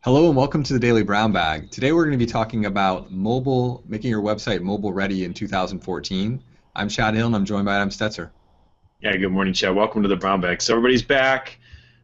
Hello and welcome to the Daily Brown Bag. Today we're going to be talking about mobile, making your website mobile ready in 2014. I'm Chad Hill and I'm joined by Adam Stetzer. Yeah, good morning, Chad. Welcome to the Brown Bag. So everybody's back.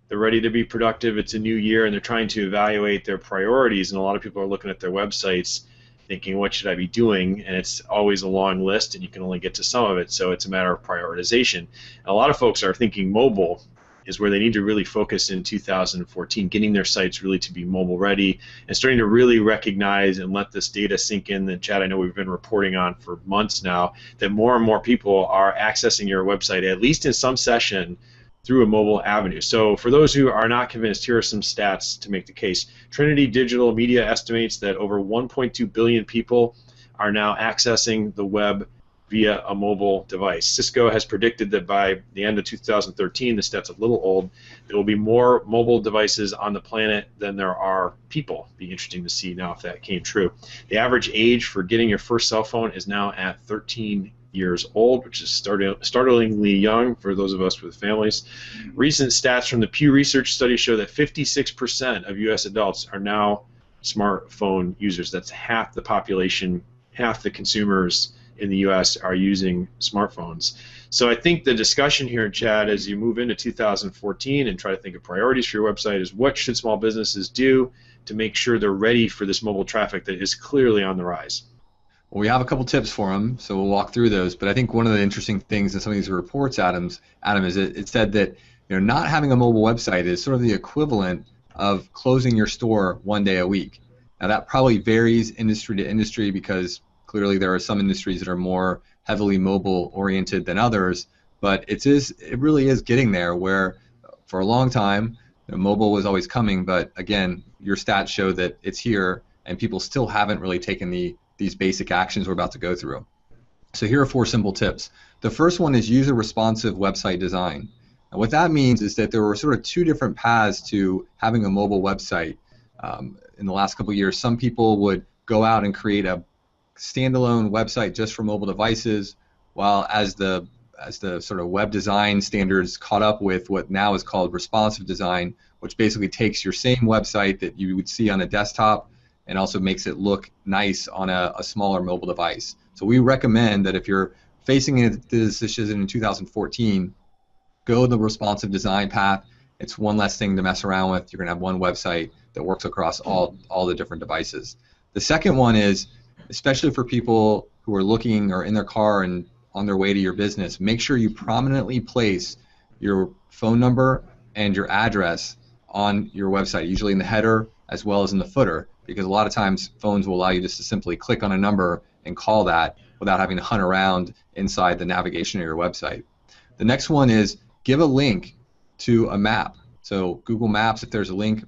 They're ready to be productive. It's a new year, and they're trying to evaluate their priorities. And a lot of people are looking at their websites thinking, what should I be doing? And it's always a long list, and you can only get to some of it. So it's a matter of prioritization. And a lot of folks are thinking mobile is where they need to really focus in 2014, getting their sites really to be mobile ready and starting to really recognize and let this data sink in that, Chad, I know we've been reporting on for months now, that more and more people are accessing your website, at least in some session, through a mobile avenue. So for those who are not convinced, here are some stats to make the case. Trinity Digital Media estimates that over 1.2 billion people are now accessing the web via a mobile device. Cisco has predicted that by the end of 2013, the stat's a little old, there will be more mobile devices on the planet than there are people. Be interesting to see now if that came true. The average age for getting your first cell phone is now at 13 years old, which is startlingly young for those of us with families. Recent stats from the Pew Research study show that 56% of U.S. adults are now smartphone users. That's half the population, half the consumers in the U.S. are using smartphones. So I think the discussion here, Chad, as you move into 2014 and try to think of priorities for your website is what should small businesses do to make sure they're ready for this mobile traffic that is clearly on the rise? Well, we have a couple tips for them, so we'll walk through those. But I think one of the interesting things in some of these reports, Adam, is it said that not having a mobile website is sort of the equivalent of closing your store one day a week. Now that probably varies industry to industry because clearly there are some industries that are more heavily mobile oriented than others, but it really is getting there where for a long time mobile was always coming, but again your stats show that it's here and people still haven't really taken these basic actions we're about to go through. So here are 4 simple tips. The first one is use a responsive website design. And what that means is that there were sort of 2 different paths to having a mobile website. In the last couple of years, some people would go out and create a standalone website just for mobile devices, while as the sort of web design standards caught up with what now is called responsive design, which basically takes your same website that you would see on a desktop and also makes it look nice on a smaller mobile device. So we recommend that if you're facing this decision in 2014, go the responsive design path. It's one less thing to mess around with. You're going to have one website that works across all the different devices. The second one is, especially for people who are looking or in their car and on their way to your business, make sure you prominently place your phone number and your address on your website, usually in the header as well as in the footer, because a lot of times phones will allow you just to simply click on a number and call that without having to hunt around inside the navigation of your website. The next one is give a link to a map. So Google Maps, if there's a link,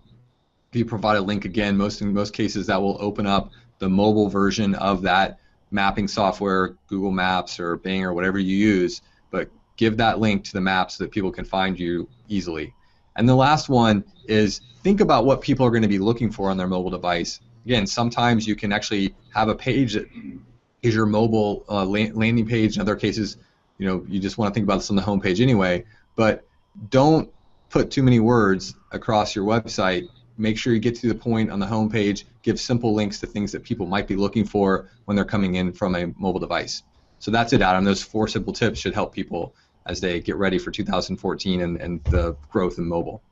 if you provide a link, again, in most cases that will open up the mobile version of that mapping software, Google Maps or Bing or whatever you use, but give that link to the map so that people can find you easily. And the last one is think about what people are going to be looking for on their mobile device. Again, sometimes you can actually have a page that is your mobile landing page. In other cases, you just want to think about this on the home page anyway, but don't put too many words across your website. Make sure you get to the point on the home page. Give simple links to things that people might be looking for when they're coming in from a mobile device. So that's it, Adam. Those 4 simple tips should help people as they get ready for 2014 and the growth in mobile.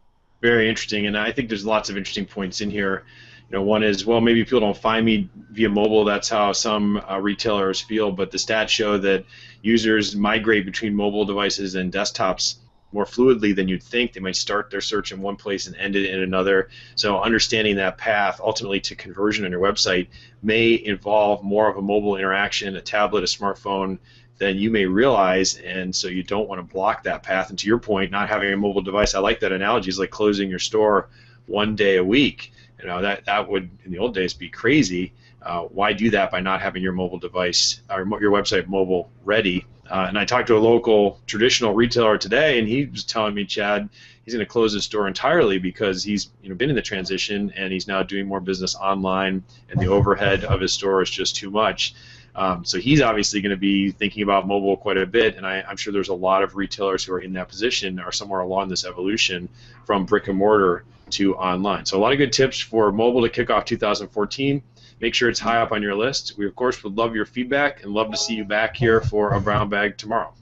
Very interesting, and I think there's lots of interesting points in here. One is, well, maybe people don't find me via mobile. That's how some retailers feel, but the stats show that users migrate between mobile devices and desktops more fluidly than you'd think. They might start their search in one place and end it in another. So understanding that path ultimately to conversion on your website may involve more of a mobile interaction, a tablet, a smartphone, than you may realize, and so you don't want to block that path. And to your point, not having a mobile device, I like that analogy, is like closing your store one day a week. That would in the old days be crazy. Why do that by not having your mobile device or your website mobile ready? And I talked to a local traditional retailer today, and he was telling me, Chad, he's going to close his store entirely because he's been in the transition and he's now doing more business online, and the overhead of his store is just too much. So he's obviously going to be thinking about mobile quite a bit, and I'm sure there's a lot of retailers who are in that position or somewhere along this evolution from brick and mortar to online. So a lot of good tips for mobile to kick off 2014. Make sure it's high up on your list. We, of course, would love your feedback and love to see you back here for a brown bag tomorrow.